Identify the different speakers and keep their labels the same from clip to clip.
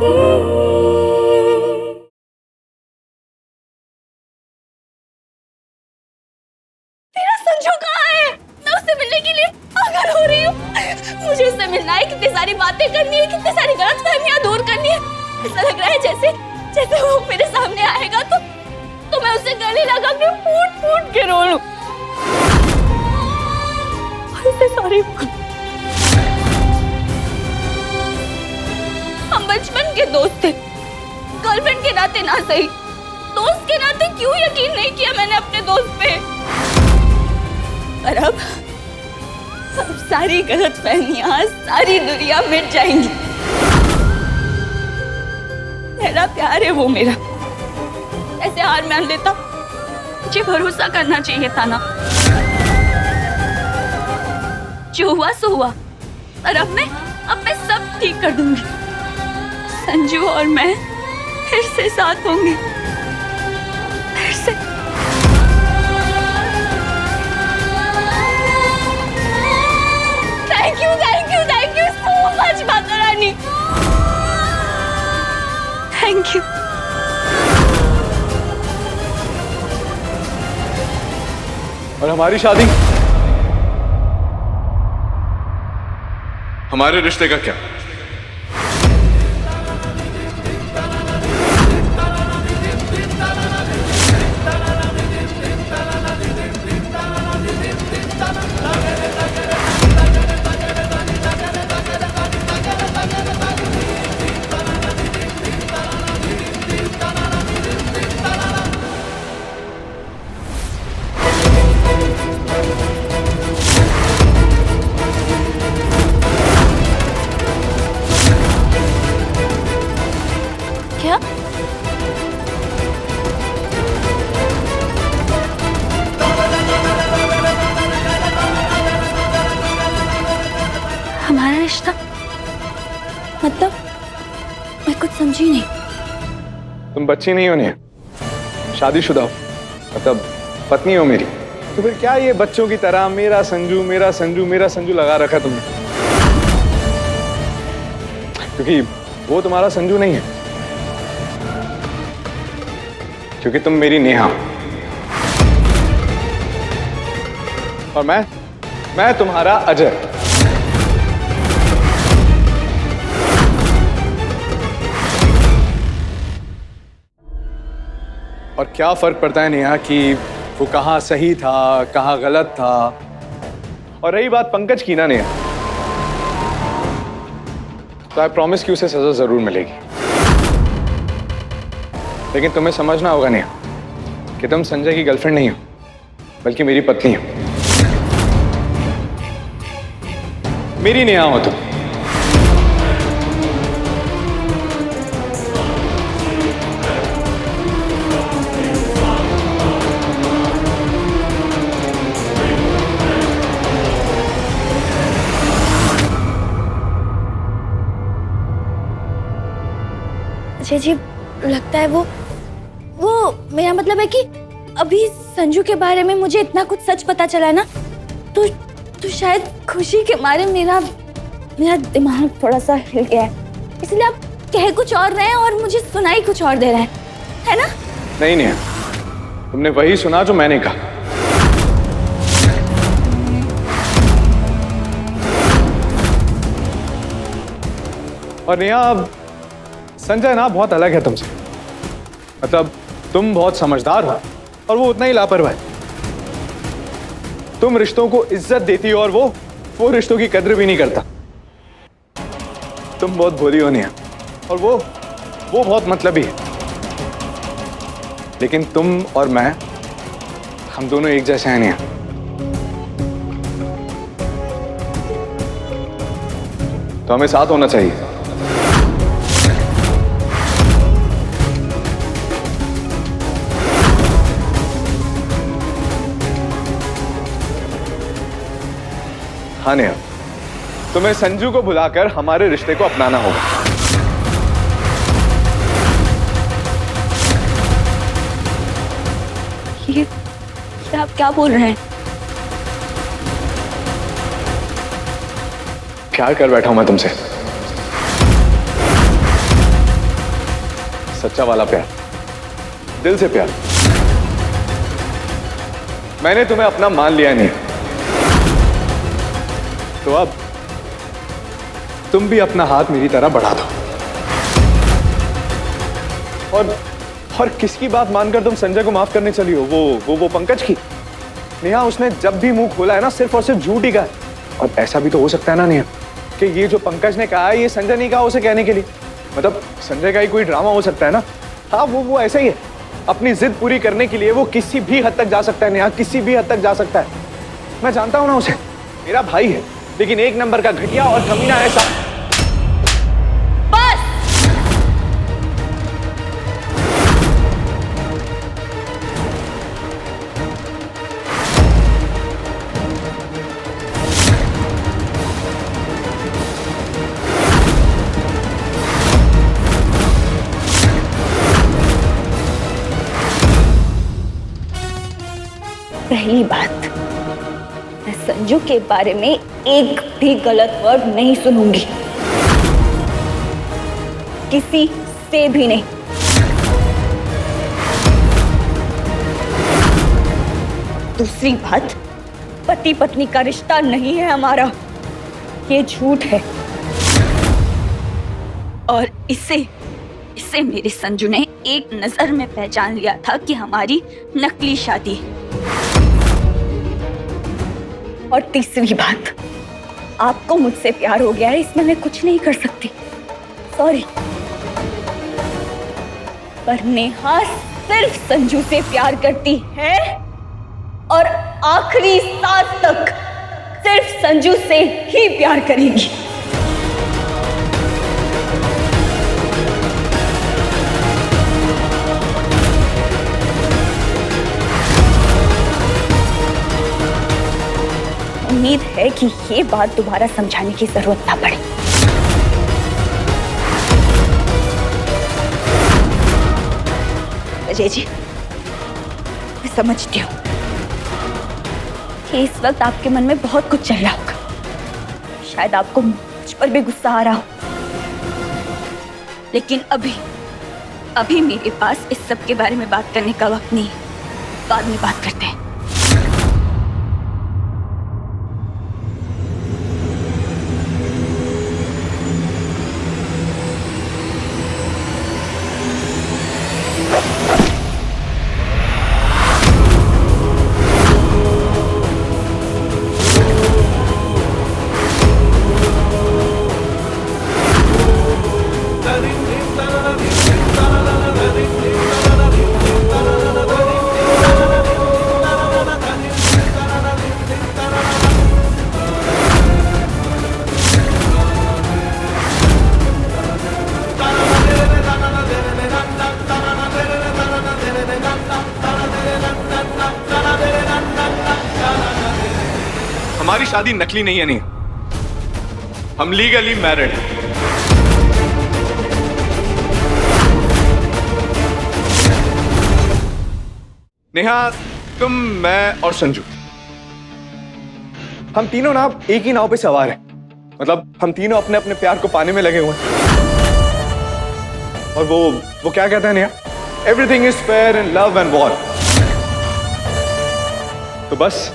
Speaker 1: की। तेरा संजू कहाँ है? मैं उससे मिलने के लिए पागल हो रही हूँ। मुझे उससे मिलना है, कितनी सारी बातें करनी है, कितनी सारी गलतफहमियां दूर करनी है। ऐसा लग रहा है जैसे जैसे वो मेरे सामने आएगा तो मैं उससे गले लगा के फूट फूट के रो लूं। उससे सॉरी बोल। हम बचपन के दोस्त थे, गर्लफ्रेंड के नाते ना सही, दोस्त के नाते क्यों यकीन नहीं किया मैंने अपने दोस्त पे। पर अब सारी गलतफहमियां, सारी दुनिया मिट जाएंगी। मेरा प्यार है वो मेरा। ऐसे हार मान लेता, मुझे भरोसा करना चाहिए था ना। जो हुआ सो हुआ, और अब मैं सब ठीक कर दूंगी। संजू और मैं फिर से साथ होंगे, फिर से। Thank you so much Mata Rani. Thank you.
Speaker 2: और हमारी शादी, हमारे रिश्ते का क्या?
Speaker 1: क्या? हमारा रिश्ता मतलब? मैं कुछ समझी नहीं।
Speaker 2: तुम बच्ची नहीं हो नहीं, शादीशुदा हो, मतलब पत्नी हो मेरी। तो फिर क्या ये बच्चों की तरह मेरा संजू मेरा संजू मेरा संजू लगा रखा तुमने? क्योंकि वो तुम्हारा संजू नहीं है, क्योंकि तुम मेरी नेहा और मैं तुम्हारा अजय। और क्या फर्क पड़ता है नेहा कि वो कहाँ सही था, कहाँ गलत था। और रही बात पंकज की ना नेहा, तो आई प्रॉमिस कि उसे सजा जरूर मिलेगी। लेकिन तुम्हें समझना होगा नेहा कि तुम संजय की गर्लफ्रेंड नहीं हो, बल्कि मेरी पत्नी हो। मेरी नेहा हो तुम।
Speaker 1: अजय जी, लगता है वो मेरा मतलब है कि अभी संजू के बारे में मुझे इतना कुछ सच पता चला है ना, तो शायद खुशी के मारे मेरा दिमाग थोड़ा सा हिल गया है। इसलिए आप कह कुछ और रहे हैं और मुझे सुनाई कुछ और दे रहे हैं, है ना?
Speaker 2: नहीं नेहा, तुमने वही सुना जो मैंने कहा। और नेहा, संजय ना बहुत अलग है तुमसे। मतलब तुम बहुत समझदार हो और वो उतना ही लापरवाह है। तुम रिश्तों को इज्जत देती हो और वो रिश्तों की कद्र भी नहीं करता। तुम बहुत भोली हो नेहा, और वो बहुत मतलबी है। लेकिन तुम और मैं, हम दोनों एक जैसे हैं नेहा। तो हमें साथ होना चाहिए। हाँ नेहा, तुम्हें संजू को बुलाकर हमारे रिश्ते को अपनाना होगा।
Speaker 1: ये आप क्या बोल रहे हैं?
Speaker 2: प्यार कर बैठा हूं मैं तुमसे। सच्चा वाला प्यार, दिल से प्यार। मैंने तुम्हें अपना मान लिया नहीं, तो अब तुम भी अपना हाथ मेरी तरह बढ़ा दो। और किसकी बात मानकर तुम संजय को माफ करने चली हो? वो पंकज की। नेहा, उसने जब भी मुंह खोला है ना, सिर्फ और सिर्फ झूठ ही कहा है। और ऐसा भी तो हो सकता है ना नेहा, कि ये जो पंकज ने कहा है ये संजय नहीं कहा उसे कहने के लिए। मतलब संजय का ही कोई ड्रामा हो सकता है ना। हाँ, वो ऐसा ही है, अपनी जिद पूरी करने के लिए वो किसी भी हद तक जा सकता है नेहा, किसी भी हद तक जा सकता है। मैं जानता हूं ना उसे, मेरा भाई है, लेकिन एक नंबर का घटिया और कमीना ऐसा।
Speaker 1: पहली बात, मैं संजू के बारे में एक भी गलत वर्ड नहीं सुनूंगी, किसी से भी नहीं। दूसरी बात, पति पत्नी का रिश्ता नहीं है हमारा, ये झूठ है। और इसे मेरे संजू ने एक नजर में पहचान लिया था कि हमारी नकली शादी। और तीसरी बात, आपको मुझसे प्यार हो गया है, इसमें मैं कुछ नहीं कर सकती, सॉरी। पर नेहा सिर्फ संजू से प्यार करती है और आखिरी सांस तक सिर्फ संजू से ही प्यार करेगी। उम्मीद है कि ये बात दोबारा समझाने की जरूरत ना पड़े। अजय जी, मैं समझती हूँ कि इस वक्त आपके मन में बहुत कुछ चल रहा होगा, शायद आपको मुझ पर भी गुस्सा आ रहा हो, लेकिन अभी मेरे पास इस सब के बारे में बात करने का वक्त नहीं है। बाद में बात करते हैं।
Speaker 2: हमारी शादी नकली नहीं है, नहीं, हम लीगली मैरिड हैं। नेहा, तुम, मैं और संजू, हम तीनों ना एक ही नाव पे सवार हैं। मतलब हम तीनों अपने अपने प्यार को पाने में लगे हुए हैं। और वो क्या कहते हैं Neha, everything is fair in love and war. तो बस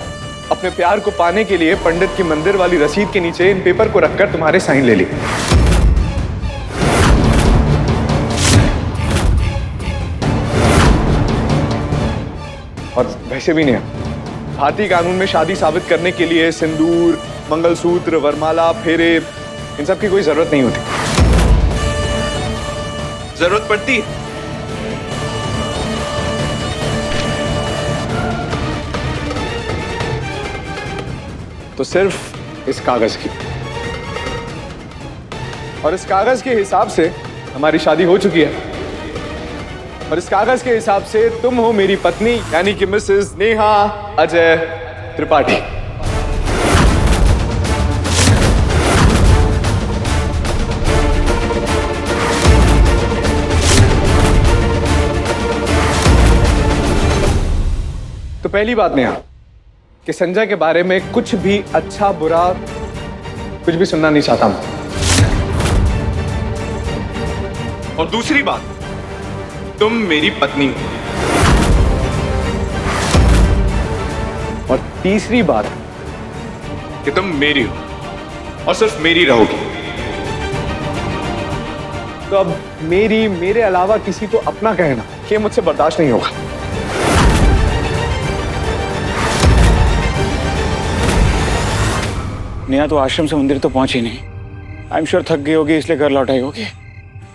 Speaker 2: अपने प्यार को पाने के लिए पंडित की मंदिर वाली रसीद के नीचे इन पेपर को रखकर तुम्हारे साइन ले लिए। और वैसे भी नहीं, भारतीय कानून में शादी साबित करने के लिए सिंदूर, मंगलसूत्र, वरमाला, फेरे, इन सब की कोई जरूरत नहीं होती। जरूरत पड़ती है तो सिर्फ इस कागज की। और इस कागज के हिसाब से हमारी शादी हो चुकी है। और इस कागज के हिसाब से तुम हो मेरी पत्नी, यानी कि मिसेस नेहा अजय त्रिपाठी। तो पहली बात नेहा, कि संजय के बारे में कुछ भी अच्छा बुरा कुछ भी सुनना नहीं चाहता मैं। और दूसरी बात, तुम मेरी पत्नी हो। और तीसरी बात कि तुम मेरी हो और सिर्फ मेरी रहोगी। तो अब मेरे अलावा किसी को अपना कहना ये मुझसे बर्दाश्त नहीं होगा।
Speaker 3: नेहा तो आश्रम से मंदिर तो पहुंची नहीं। आई एम श्योर थक गई होगी इसलिए घर लौट आई होगी।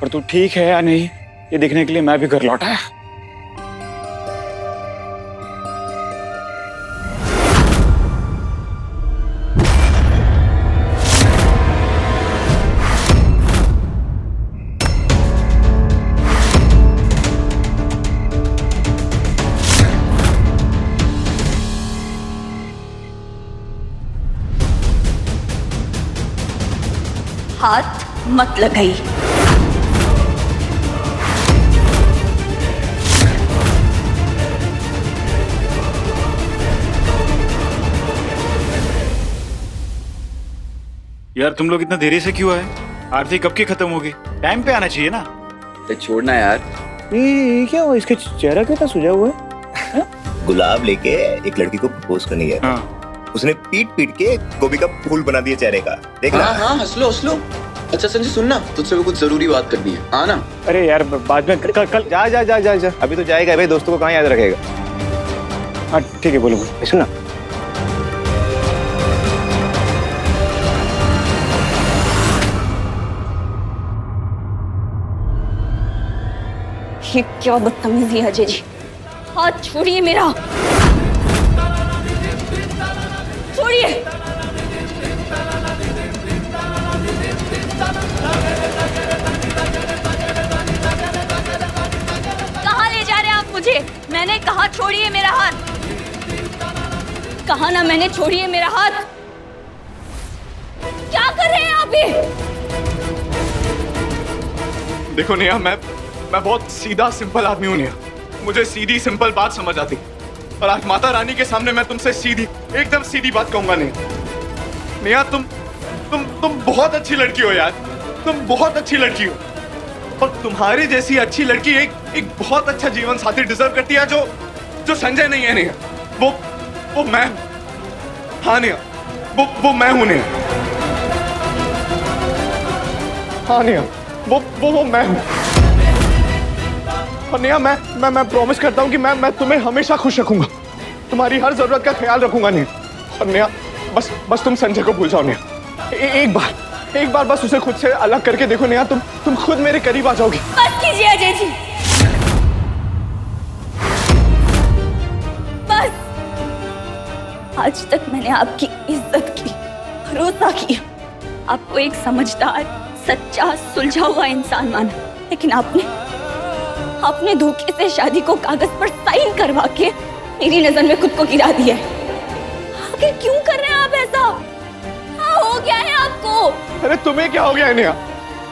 Speaker 3: पर तू ठीक है या नहीं ये देखने के लिए मैं भी घर लौट आया।
Speaker 1: हाथ मत लगाई।
Speaker 3: यार तुम लोग इतना देरी से क्यों आए? आरती कब की खत्म होगी? टाइम पे आना चाहिए ना।
Speaker 4: छोड़ना यार।
Speaker 3: ये क्या हुआ? इसका चेहरा क्यों इतना सुजा हुआ है?
Speaker 4: गुलाब लेके एक लड़की को प्रपोज करने गया।
Speaker 3: हाँ।
Speaker 4: उसने पीट पीट के गोभी का फूल बना दिया चेहरे का। देख
Speaker 5: हाँ हाँ, हंस लो। अच्छा संजय सुनना, तुझसे भी कुछ जरूरी बात करनी है। हाँ ना?
Speaker 3: अरे यार बाद में कल
Speaker 2: जा अभी तो जाएगा भाई, दोस्तों को कहाँ याद रखेगा।
Speaker 3: हाँ ठीक है, बोलो बोलो।
Speaker 2: सुना
Speaker 1: ये क्या बदतमीजी है अजय जी। हाथ छोड़िए मेरा, छोड़िए। कहाँ ले जा रहे हैं आप मुझे? मैंने कहा छोड़िए मेरा हाथ। कहा ना मैंने, छोड़िए मेरा हाथ। क्या कर रहे हैं आप ये?
Speaker 2: देखो नेहा, मैं बहुत सीधा सिंपल आदमी हूँ नेहा। मुझे सीधी सिंपल बात समझ आती, और आज माता रानी के सामने मैं तुमसे सीधी, एकदम सीधी बात कहूंगा। नेहा तुम बहुत अच्छी लड़की हो यार। तुम बहुत अच्छी लड़की हो, और तुम्हारी जैसी अच्छी लड़की एक बहुत अच्छा जीवन साथी डिजर्व करती है, जो संजय नहीं है नेहा। वो मैं। हाँ नेहा, वो मैं हूं नेहा। हाँ नेहा, वो मैं हूं। और नेहा मैं प्रॉमिस करता हूँ कि मैं तुम्हें हमेशा खुश रखूंगा, तुम्हारी हर जरूरत का ख्याल रखूंगा नेहा। और नेहा बस तुम संजय को भूल जाओ नेहा। एक बार बस उसे खुद से अलग करके देखो नेहा, तुम खुद मेरे करीब आ जाओगी।
Speaker 1: बस कीजिए अजय जी, बस। आज तक मैंने आपकी इज्जत की, भरोसा किया, आपको एक समझदार, सच्चा, सुलझा हुआ इंसान माना, लेकिन आपने धोखे से शादी को कागज पर साइन करवा के मेरी नजर में खुद को गिरा दिया है। आखिर क्यों कर रहे हैं आप ऐसा? क्या हो गया है आपको?
Speaker 2: अरे तुम्हें क्या हो गया है नेहा?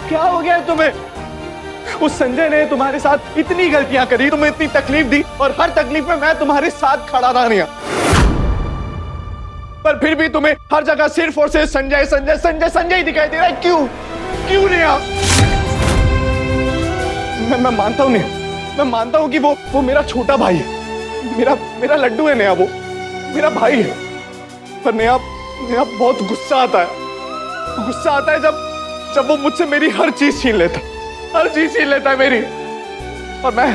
Speaker 2: क्या हो गया है तुम्हें? उस संजय ने तुम्हारे साथ इतनी गलतियां करी, तुम्हें इतनी तकलीफ दी, और हर तकलीफ में मैं तुम्हारे साथ खड़ा था नेहा। पर फिर भी तुम्हें हर जगह सिर्फ और सिर्फ संजय ही दिखाई दे रहा है। क्यों नेहा? मैं मानता हूँ नेहा, मैं मानता हूँ कि वो मेरा छोटा भाई है, मेरा लड्डू है नेहा, वो मेरा भाई है। पर नेहा बहुत गुस्सा आता है जब वो मुझसे मेरी हर चीज छीन लेता है मेरी, और मैं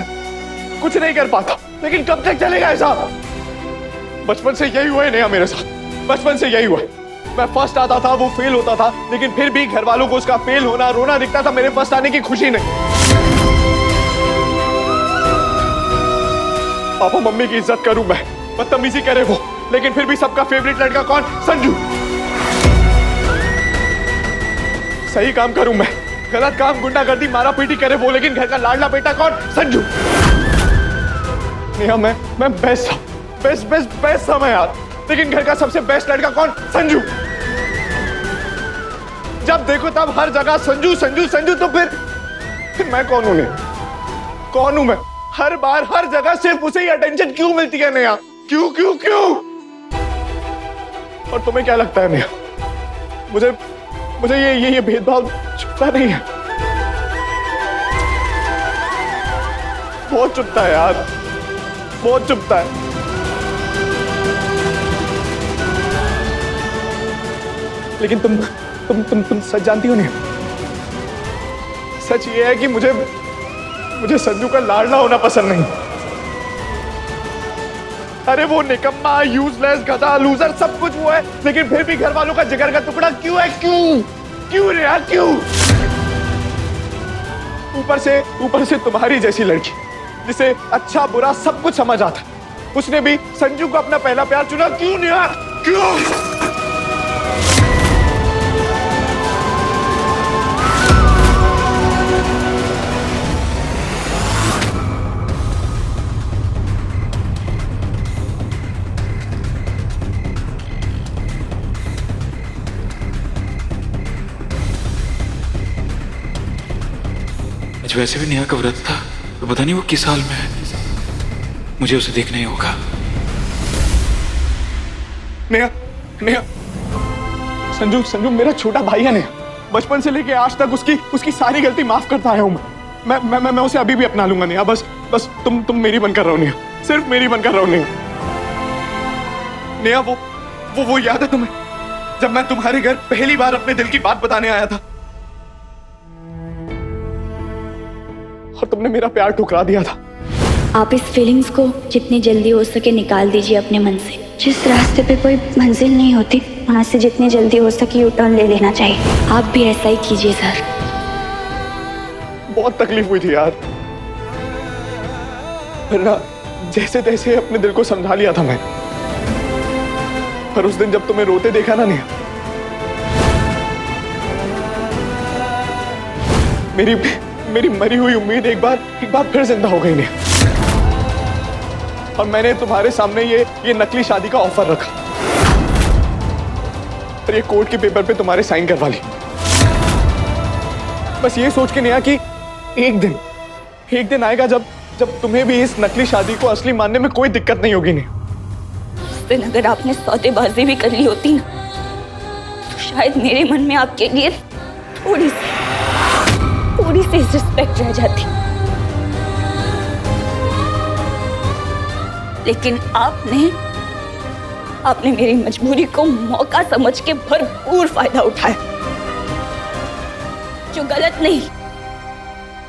Speaker 2: कुछ नहीं कर पाता। लेकिन कब तक चलेगा ऐसा? बचपन से यही हुआ है नेहा मेरे साथ, बचपन से यही हुआ है। मैं फर्स्ट आता था, वो फेल होता था, लेकिन फिर भी घर वालों को उसका फेल होना, रोना दिखता था, मेरे फर्स्ट आने की खुशी नहीं। पापा मम्मी की इज्जत करूं मैं, बदतमीजी करे वो, लेकिन फिर भी सबका फेवरेट लड़का कौन? संजू। सही काम करूं मैं, गलत काम, गुंडागर्दी, मारा पीटी करे वो, लेकिन घर का लाडला बेटा कौन? संजू। नेहा मैं बेस्ट था मैं यार, लेकिन घर का सबसे बेस्ट लड़का कौन? संजू। जब देखो तब हर जगह संजू, तो फिर मैं कौन हूं? कौन हूं मैं? हर बार हर जगह सिर्फ उसे ही अटेंशन क्यों मिलती है नेहा? क्यों? और तुम्हें क्या लगता है नेहा, मुझे ये भेदभाव छुपता नहीं है? बहुत चुभता है यार, बहुत चुभता है। लेकिन तुम सच जानती हो नहीं? सच ये है कि मुझे संजू का लाडला होना पसंद नहीं। अरे वो निकम्मा, यूजलेस, गधा, लूजर सब कुछ वो है, लेकिन फिर भी घर वालों का जिगर का टुकड़ा क्यों है? क्यों रे यार, क्यों? ऊपर से तुम्हारी जैसी लड़की जिसे अच्छा बुरा सब कुछ समझ आता, उसने भी संजू को अपना पहला प्यार चुना। क्यों नेहा, क्यों?
Speaker 3: आज वैसे भी नेहा का व्रत था, तो पता नहीं वो किस हाल में है। मुझे उसे देखना ही होगा।
Speaker 2: नेहा, संजू मेरा छोटा भाई है नेहा। बचपन से लेके आज तक उसकी सारी गलती माफ करता आया हूं मैं उसे अभी भी अपना लूंगा नेहा। बस तुम मेरी बनकर रहो नेहा, सिर्फ मेरी बनकर रहो नेहा। नेहा वो याद है तुम्हें, जब मैं तुम्हारे घर पहली बार अपने दिल की बात बताने आया था और तुमने मेरा प्यार ठुकरा दिया था।
Speaker 1: आप इस फीलिंग्स को जितनी जल्दी हो सके निकाल दीजिए अपने मन से। जिस रास्ते पे कोई मंजिल नहीं होती, वहां से जितनी जल्दी हो सके यू टर्न ले लेना चाहिए। आप भी ऐसा ही कीजिए सर।
Speaker 2: बहुत तकलीफ हुई थी यार, फिर ना जैसे तैसे अपने दिल को समझा लिया था मैं। पर उस दिन जब तुम्हें रोते देखा ना नेहा, मेरी मरी हुई उम्मीद एक बार फिर जिंदा हो गई नेहा। और मैंने तुम्हारे सामने ये नकली शादी का ऑफर रखा और ये कोर्ट के पेपर पे तुम्हारे साइन करवा ली, बस ये सोच के नेहा कि एक दिन आएगा जब तुम्हें भी इस नकली शादी को असली मानने में कोई दिक्कत नहीं होगी नेहा।
Speaker 1: उस दिन अगर आपने सौदेबाजी भी कर ली होती ना, तो शायद मेरे मन में आपके लिए थोड़ी सी रिस्पेक्ट रह जाती। लेकिन आपने मेरी मजबूरी को मौका समझ के भरपूर फायदा उठाया, जो गलत नहीं,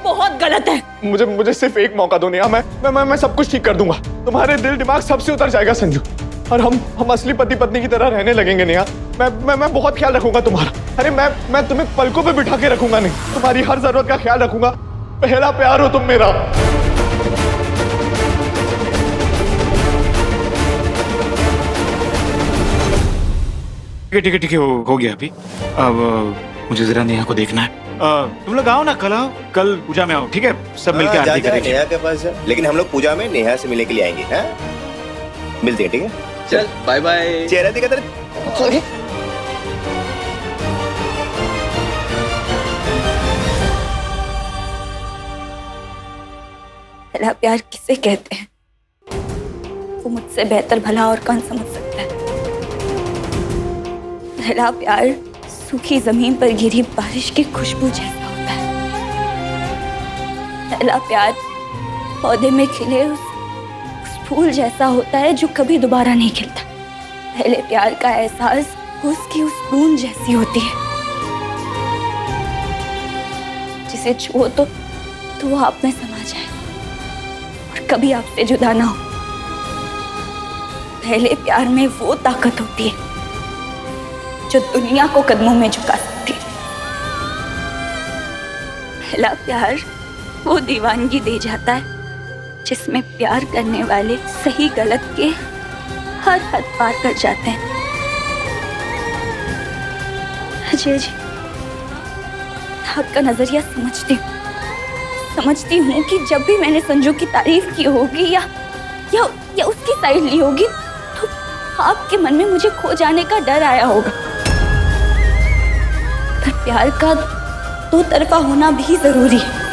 Speaker 1: बहुत गलत है।
Speaker 2: मुझे सिर्फ एक मौका दो नेहा, मैं सब कुछ ठीक कर दूंगा। तुम्हारे दिल दिमाग सबसे उतर जाएगा संजू, और हम असली पति पत्नी की तरह रहने लगेंगे नेहा। मैं बहुत ख्याल रखूंगा तुम्हारा। अरे मैं तुम्हें पलकों पे बिठा के रखूंगा, नहीं तुम्हारी हर जरूरत का ख्याल रखूंगा। पहला प्यार हो तुम मेरा।
Speaker 3: ठीक है, हो गया अभी। अब मुझे जरा नेहा को देखना है। तुम लोग आओ ना, कल आओ, कल पूजा में आओ, ठीक है? सब मिलकर आरती करेंगे।
Speaker 4: नेहा के पास जा, लेकिन हम लोग पूजा में नेहा से मिलने के लिए आएंगे। हाँ, मिलते हैं, ठीक है?
Speaker 5: चल बाय बाय।
Speaker 4: चेहरा दिखा तेरा।
Speaker 1: पहला प्यार किसे कहते हैं, वो मुझसे बेहतर भला और कौन समझ सकता है। पहला प्यार सूखी जमीन पर गिरी बारिश की खुशबू जैसा होता है। पहला प्यार पौधे में खिले उस फूल जैसा होता है जो कभी दोबारा नहीं खिलता। पहले प्यार का एहसास उसकी उस बूंद जैसी होती है, जिसे छुओ तो वो आप में समा जाए और कभी आपसे जुदा ना हो। पहले प्यार में वो ताकत होती है जो दुनिया को कदमों में झुका सकती है। पहला प्यार वो दीवानगी दे जाता है जिसमें प्यार करने वाले सही गलत के हर हद पार कर जाते हैं। अजय जी, आपका नजरिया समझती हूँ कि जब भी मैंने संजू की तारीफ की होगी या उसकी साइड ली होगी, तो आपके मन में मुझे खो जाने का डर आया होगा। पर प्यार का दो तरफा होना भी जरूरी है।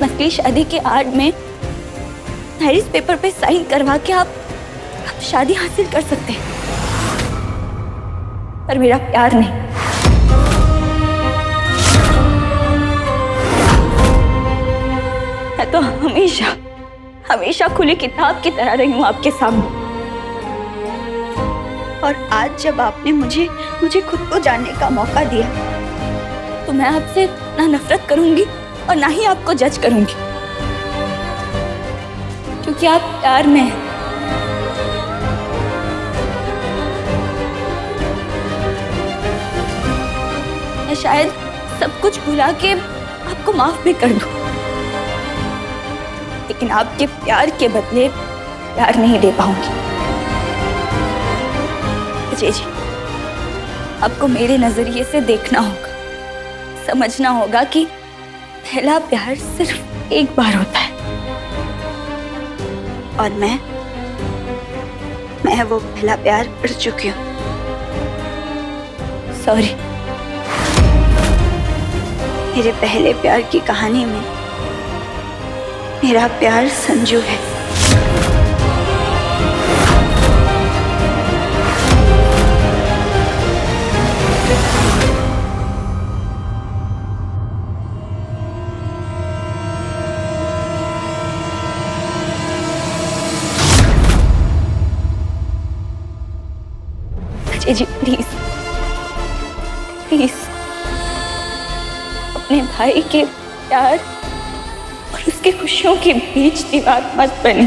Speaker 1: नकली शादी के आड़ में मैरिज पेपर पे साइन करवा के आप शादी हासिल कर सकते हैं, पर मेरा प्यार नहीं। मैं तो हमेशा हमेशा खुली किताब की तरह रही हूं आपके सामने, और आज जब आपने मुझे खुद को जानने का मौका दिया तो मैं आपसे ना नफरत करूंगी और ना ही आपको जज करूंगी, क्योंकि आप प्यार में हैं। मैं शायद सब कुछ भुला के आपको माफ भी कर दूं, लेकिन आपके प्यार के बदले प्यार नहीं दे पाऊंगी। अजय जी, आपको मेरे नजरिए से देखना होगा, समझना होगा कि पहला प्यार सिर्फ एक बार होता है, और मैं वो पहला प्यार कर चुकी हूँ। सॉरी। मेरे पहले प्यार की कहानी में मेरा प्यार संजू है। अजय जी, प्लीज प्लीज अपने भाई के प्यार और उसकी खुशियों के बीच दीवार मत बने।